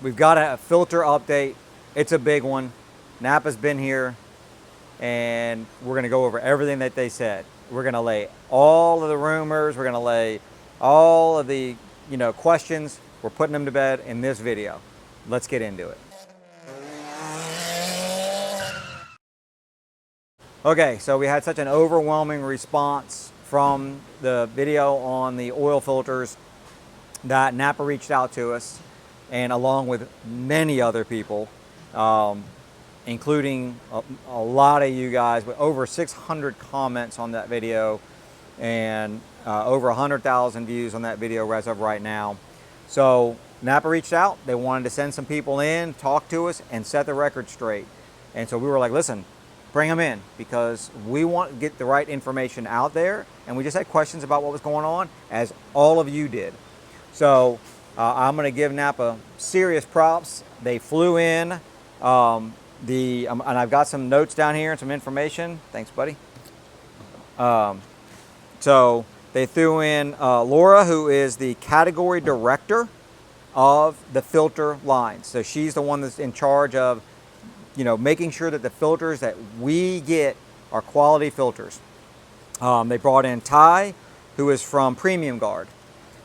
we've got a filter update. It's a big one. Napa's been here, and we're gonna go over everything that they said. We're gonna lay all of the rumors, we're gonna lay all of the questions, we're putting them to bed in this video. Let's get into it. Okay, so we had such an overwhelming response from the video on the oil filters that Napa reached out to us, and along with many other people, including a lot of you guys, with over 600 comments on that video and over 100,000 views on that video as of right now. So Napa reached out. They wanted to send some people in, talk to us, and set the record straight. And so we were like, listen, bring them in, because we want to get the right information out there, and we just had questions about what was going on, as all of you did. So I'm going to give Napa serious props. They flew in, and I've got some notes down here and some information. Thanks, buddy. So they threw in Laura, who is the category director of the filter lines. So she's the one that's in charge of making sure that the filters that we get are quality filters. They brought in Ty, who is from Premium Guard.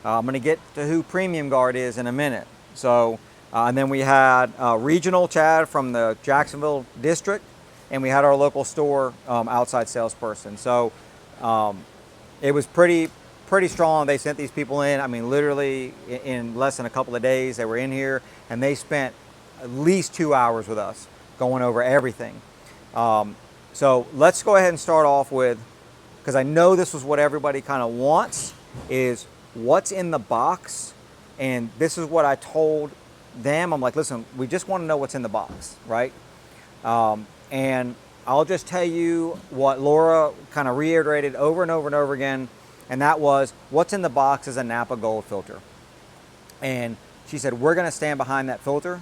I'm going to get to who Premium Guard is in a minute. So, and then we had Regional Chad from the Jacksonville district, and we had our local store outside salesperson. So it was pretty strong. They sent these people in. I mean, literally in less than a couple of days, they were in here, and they spent at least 2 hours with us, going over everything. So let's go ahead and start off with, because I know this was what everybody kind of wants, is what's in the box. And this is what I told them. I'm like, listen, we just want to know what's in the box, right? And I'll just tell you what Laura kind of reiterated over and over and over again, and that was, what's in the box is a Napa Gold filter. And she said, we're going to stand behind that filter.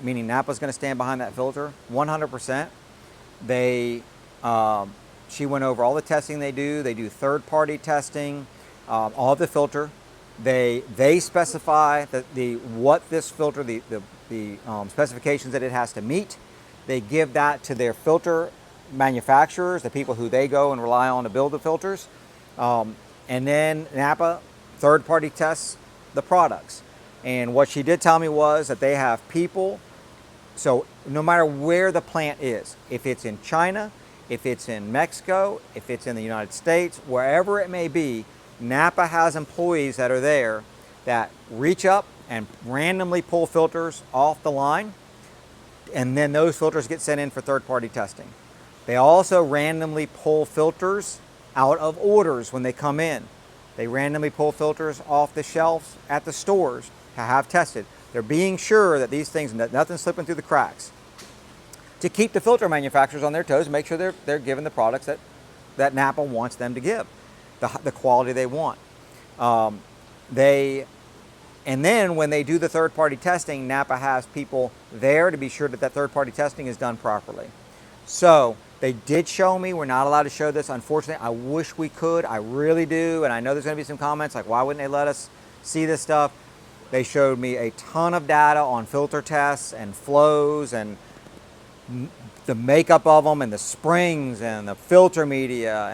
Meaning Napa's going to stand behind that filter 100%. She went over all the testing they do. They do third-party testing of the filter. They specify what this filter, the specifications that it has to meet. They give that to their filter manufacturers, the people who they go and rely on to build the filters. And then Napa third-party tests the products. And what she did tell me was that they have people, so no matter where the plant is, if it's in China, if it's in Mexico, if it's in the United States, wherever it may be, Napa has employees that are there that reach up and randomly pull filters off the line, and then those filters get sent in for third-party testing. They also randomly pull filters out of orders when they come in. They randomly pull filters off the shelves at the stores to have tested. They're being sure that these things, nothing's slipping through the cracks, to keep the filter manufacturers on their toes and make sure they're giving the products that Napa wants them to give, the quality they want. And then when they do the third-party testing, Napa has people there to be sure that third-party testing is done properly. So they did show me, we're not allowed to show this, unfortunately. I wish we could, I really do, and I know there's going to be some comments like, why wouldn't they let us see this stuff? They showed me a ton of data on filter tests and flows and the makeup of them and the springs and the filter media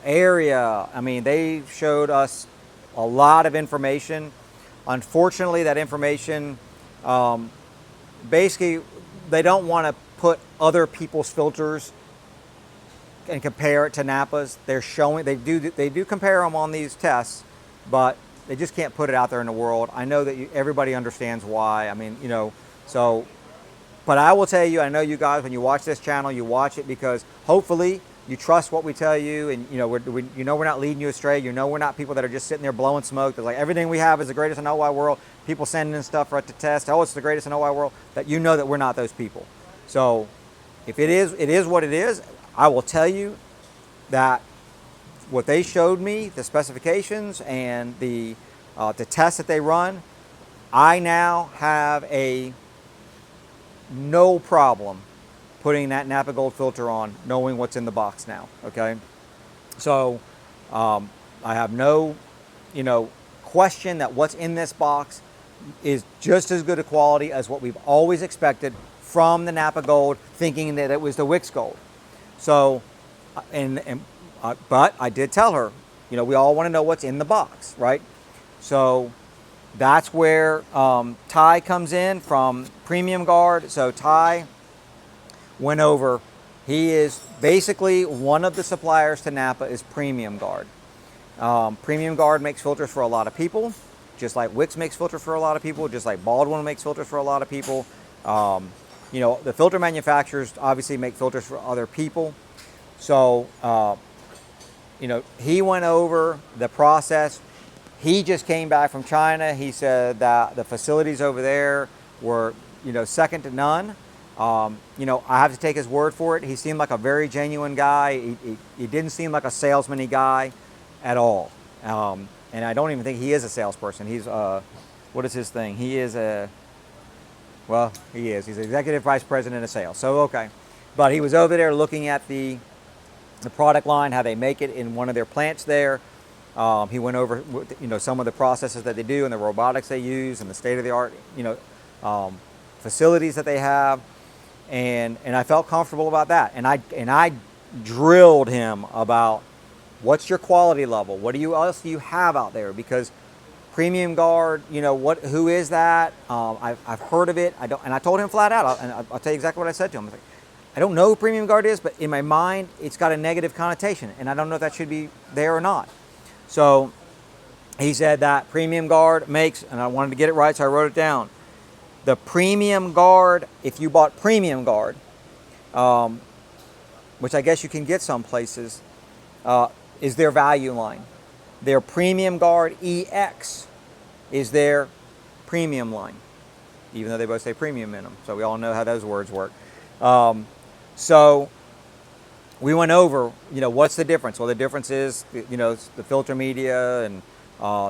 area. I mean, they showed us a lot of information. Unfortunately, that information, basically, they don't want to put other people's filters and compare it to Napa's. They're showing, they do compare them on these tests, but they just can't put it out there in the world. I know that everybody understands why. I mean, so, but I will tell you, I know you guys, when you watch this channel, you watch it because hopefully you trust what we tell you, and we're not leading you astray. We're not people that are just sitting there blowing smoke. They're like, everything we have is the greatest in the whole wide world. People sending in stuff for it to test. Oh, it's the greatest in the whole wide world. That that we're not those people. So if it is what it is. I will tell you that what they showed me, the specifications and the tests that they run, I now have no problem putting that Napa Gold filter on, knowing what's in the box now, okay? So I have no, question that what's in this box is just as good a quality as what we've always expected from the Napa Gold, thinking that it was the Wix Gold. So, but I did tell her, you know, we all want to know what's in the box, right? So that's where Ty comes in from Premium Guard. So Ty went over. He is basically one of the suppliers to Napa is Premium Guard. Premium Guard makes filters for a lot of people, just like Wix makes filters for a lot of people, just like Baldwin makes filters for a lot of people. You know, the filter manufacturers obviously make filters for other people. So, you know, he went over the process. He just came back from China. He said that the facilities over there were, you know, second to none. You know, I have to take his word for it. He seemed like a very genuine guy. He didn't seem like a salesman-y guy at all. And I don't even think he is a salesperson. He's, what is his thing? He is well, he is. He's executive vice president of sales. So, okay. But he was over there looking at the product line, how they make it in one of their plants there. He went over, you know, some of the processes that they do and the robotics they use and the state-of-the-art, you know, facilities that they have. And I felt comfortable about that. And I drilled him about what's your quality level? What else do you have out there? Because Premium Guard, you know, who is that? I've heard of it. And I told him flat out, and I'll tell you exactly what I said to him. I was like, I don't know who Premium Guard is, but in my mind, it's got a negative connotation, and I don't know if that should be there or not. So he said that Premium Guard makes, and I wanted to get it right, so I wrote it down. The Premium Guard, if you bought Premium Guard, which I guess you can get some places, is their value line. Their Premium Guard EX is their premium line, even though they both say premium in them. So we all know how those words work. So we went over, you know, what's the difference? Well, the difference is, you know, the filter media and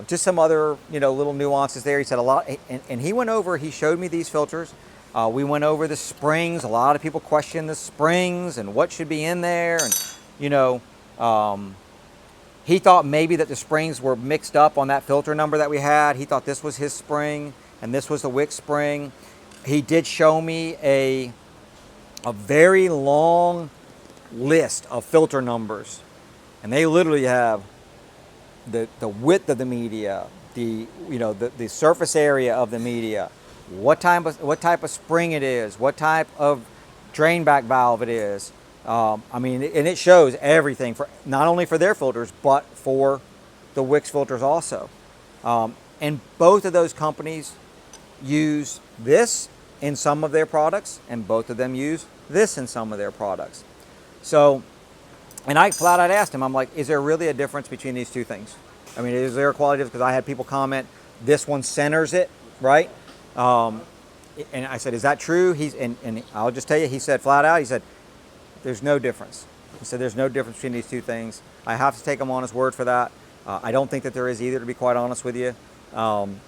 just some other, you know, little nuances there. He said a lot, and he went over, he showed me these filters. We went over the springs. A lot of people question the springs and what should be in there. And, you know, he thought maybe that the springs were mixed up on that filter number that we had. He thought this was his spring and this was the Wix spring. He did show me a very long list of filter numbers, and they literally have the width of the media, the surface area of the media, what type of spring it is, what type of drain back valve it is. I mean, and it shows everything for not only for their filters but for the Wix filters also. And both of those companies use this in some of their products, and both of them use this in some of their products. So, and I flat out asked him, I'm like, is there really a difference between these two things? I mean, is there a quality difference? Because I had people comment, this one centers it, right? And I said, is that true? And I'll just tell you, he said flat out, he said, there's no difference. He said, there's no difference between these two things. I have to take him on his word for that. I don't think that there is either, to be quite honest with you.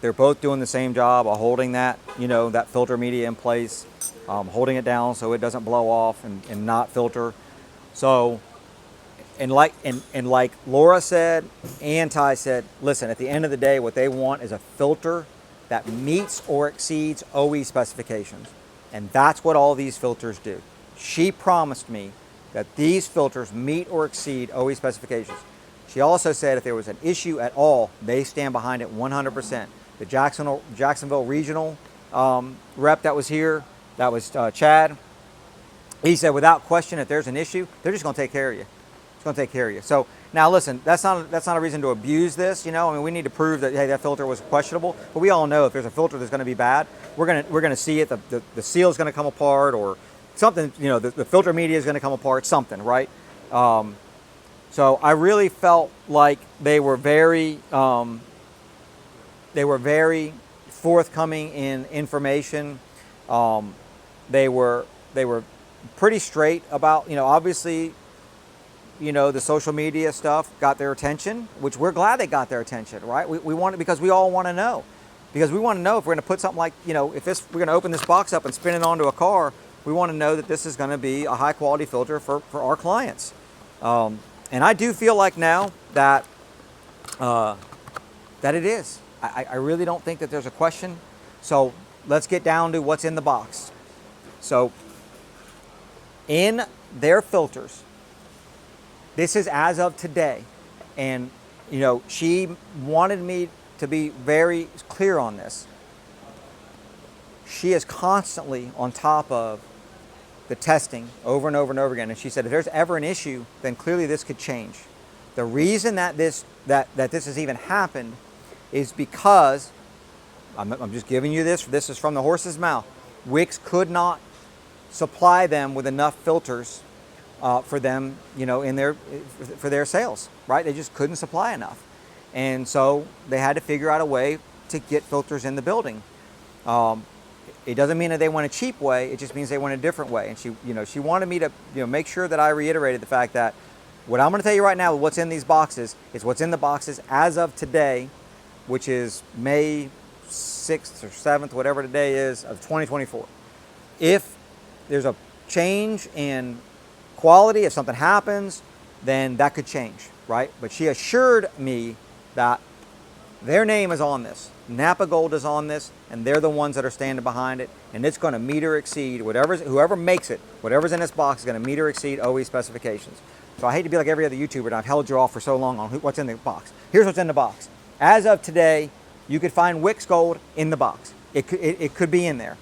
They're both doing the same job of holding that, you know, that filter media in place, holding it down so it doesn't blow off and not filter. So, and like Laura said and Ty said, listen, at the end of the day, what they want is a filter that meets or exceeds OE specifications. And that's what all these filters do. She promised me that these filters meet or exceed OE specifications. She also said if there was an issue at all, they stand behind it 100%. The Jacksonville regional rep that was here, that was Chad, he said without question, if there's an issue, they're just going to take care of you. It's going to take care of you. So now listen, that's not a reason to abuse this. You know, I mean, we need to prove that, hey, that filter was questionable. But we all know if there's a filter that's going to be bad, we're going to see it. The seal is going to come apart or something. You know, the filter media is going to come apart. Something, right? So I really felt like they were very forthcoming in information. They were pretty straight about, you know, obviously, you know, the social media stuff got their attention, which we're glad they got their attention, right? We want it because we all want to know. Because we want to know if we're going to put something like, you know, if we're going to open this box up and spin it onto a car, we want to know that this is going to be a high quality filter for our clients. And I do feel like now that it is. I really don't think that there's a question. So let's get down to what's in the box. So in their filters, this is as of today, and she wanted me to be very clear on this. She is constantly on top of the testing over and over and over again, and she said if there's ever an issue, then clearly this could change. The reason that this has even happened is because I'm just giving you this. This is from the horse's mouth. Wix could not supply them with enough filters for them, for their sales, right? They just couldn't supply enough, and so they had to figure out a way to get filters in the building. It doesn't mean that they want a cheap way. It just means they want a different way. And she wanted me to make sure that I reiterated the fact that what I'm going to tell you right now, what's in these boxes, is what's in the boxes as of today, which is May 6th or 7th, whatever today is, of 2024. If there's a change in quality, if something happens, then that could change, right? But she assured me that their name is on this. Napa Gold is on this, and they're the ones that are standing behind it, and it's going to meet or exceed whoever makes it, whatever's in this box is going to meet or exceed OE specifications. So I hate to be like every other YouTuber, and I've held you off for so long on what's in the box. Here's what's in the box. As of today, you could find Wix Gold in the box. It could be in there.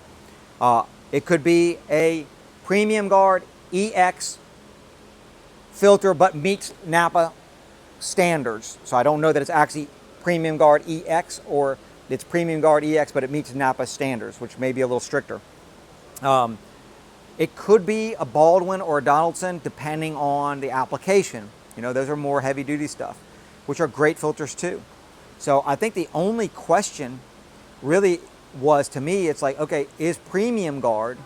It could be a Premium Guard EX filter, but meets Napa standards. So I don't know that it's actually Premium Guard EX or it's Premium Guard EX, but it meets Napa standards, which may be a little stricter. It could be a Baldwin or a Donaldson, depending on the application. Those are more heavy-duty stuff, which are great filters too. So I think the only question really was, to me, it's like, okay, is Premium Guard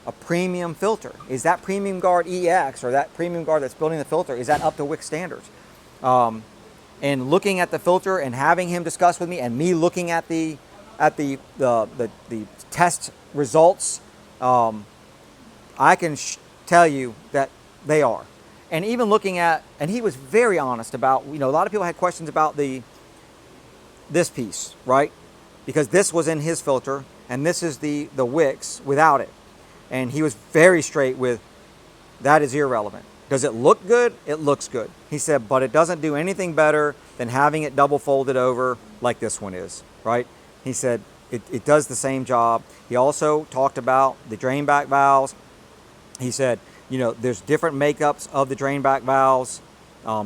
a premium filter? Is that Premium Guard EX or that Premium Guard that's building the filter, is that up to Wix standards? And looking at the filter and having him discuss with me, and me looking at the test results, I can tell you that they are. And even looking at, and he was very honest about, a lot of people had questions about this piece, right? Because this was in his filter, and this is the Wix without it. And he was very straight with, that is irrelevant. Does it look good? It looks good. He said, but it doesn't do anything better than having it double folded over like this one is, right? He said, it does the same job. He also talked about the drain back valves. He said, there's different makeups of the drain back valves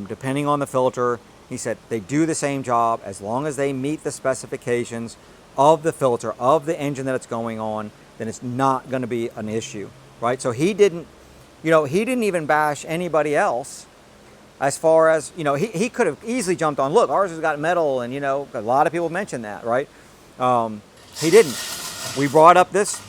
depending on the filter. He said, they do the same job as long as they meet the specifications of the filter, of the engine that it's going on, then it's not going to be an issue, right? So he didn't even bash anybody else as far as, he could have easily jumped on, look, ours has got metal, and, a lot of people mention that, right? He didn't. We brought up this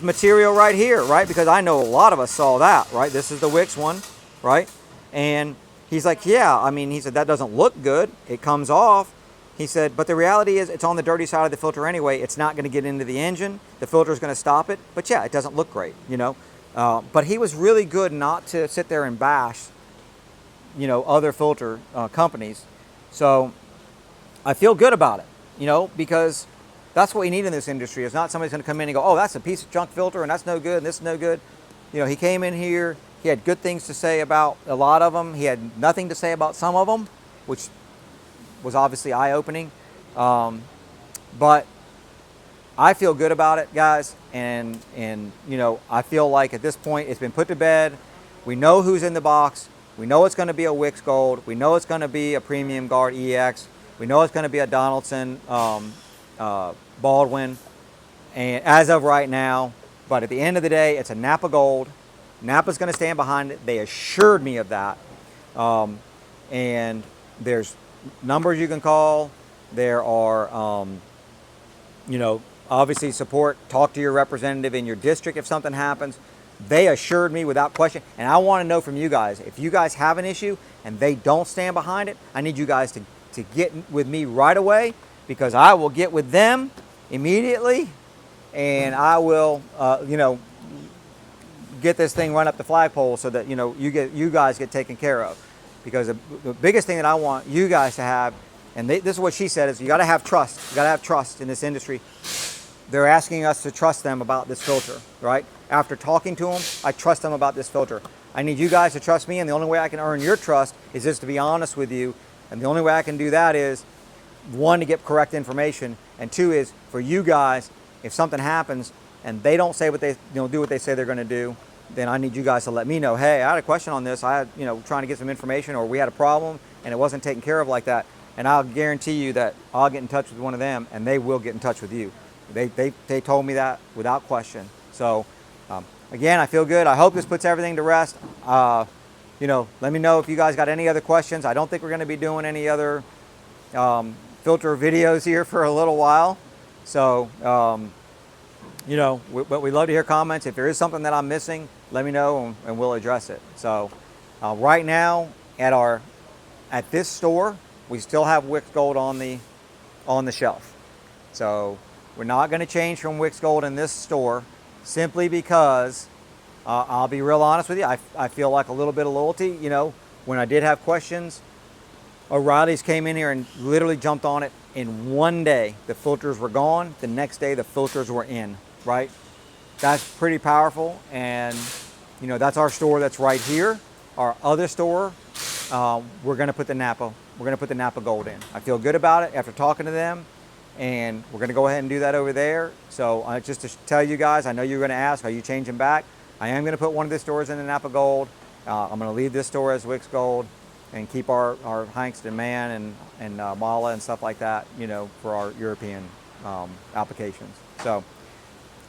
material right here, right? Because I know a lot of us saw that, right? This is the Wix one, right? And he's like, yeah, he said, that doesn't look good. It comes off. He said, but the reality is it's on the dirty side of the filter anyway. It's not going to get into the engine. The filter is going to stop it. But yeah, it doesn't look great, But he was really good not to sit there and bash, other filter companies. So I feel good about it, because that's what we need in this industry. It's not somebody's going to come in and go, oh, that's a piece of junk filter, and that's no good, and this is no good. He came in here. He had good things to say about a lot of them. He had nothing to say about some of them, which was obviously eye-opening. But I feel good about it, guys. And I feel like at this point it's been put to bed. We know who's in the box. We know it's going to be a Wix Gold. We know it's going to be a Premium Guard EX. We know it's going to be a Donaldson Baldwin, and as of right now. But at the end of the day, it's a Napa Gold. Napa's going to stand behind it. They assured me of that. And there's numbers you can call. There are, obviously support. Talk to your representative in your district if something happens. They assured me without question. And I want to know from you guys, if you guys have an issue and they don't stand behind it, I need you guys to get with me right away, because I will get with them immediately, and I will, get this thing run up the flagpole so that, you guys get taken care of. Because the biggest thing that I want you guys to have and this is what she said, is you got to have trust. You got to have trust in this industry. They're asking us to trust them about this filter, right? After talking to them, I trust them about this filter. I need you guys to trust me, and the only way I can earn your trust is just to be honest with you. And the only way I can do that is, one, to get correct information, and two is for you guys, if something happens and they don't say what they, do what they say they're going to do, then I need you guys to let me know, hey, I had a question on this. I had, trying to get some information, or we had a problem and it wasn't taken care of like that. And I'll guarantee you that I'll get in touch with one of them, and they will get in touch with you. They told me that without question. So again, I feel good. I hope this puts everything to rest. Let me know if you guys got any other questions. I don't think we're going to be doing any other filter videos here for a little while. So, but we'd love to hear comments. If there is something that I'm missing, let me know and we'll address it. So right now at this store, we still have Wix Gold on the shelf. So we're not going to change from Wix Gold in this store, simply because I'll be real honest with you. I feel like a little bit of loyalty. When I did have questions, O'Reilly's came in here and literally jumped on it in one day. The filters were gone. The next day, the filters were in, right? That's pretty powerful. And, that's our store that's right here. Our other store, we're going to put the Napa. We're going to put the Napa Gold in. I feel good about it after talking to them. And we're going to go ahead and do that over there. So just to tell you guys, I know you're going to ask, are you changing back? I am going to put one of the stores in the Napa Gold. I'm going to leave this store as Wix Gold and keep our Hanks and Man and Mala and stuff like that, for our European applications. So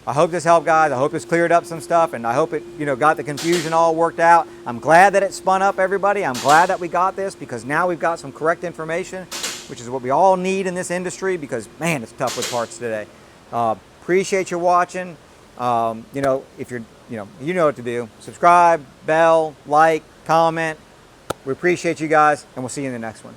I hope this helped, guys. I hope this cleared up some stuff, and I hope it, got the confusion all worked out. I'm glad that it spun up, everybody. I'm glad that we got this, because now we've got some correct information, which is what we all need in this industry, because, man, it's tough with parts today. Appreciate you watching. If you're, you know what to do. Subscribe, bell, like, comment. We appreciate you guys, and we'll see you in the next one.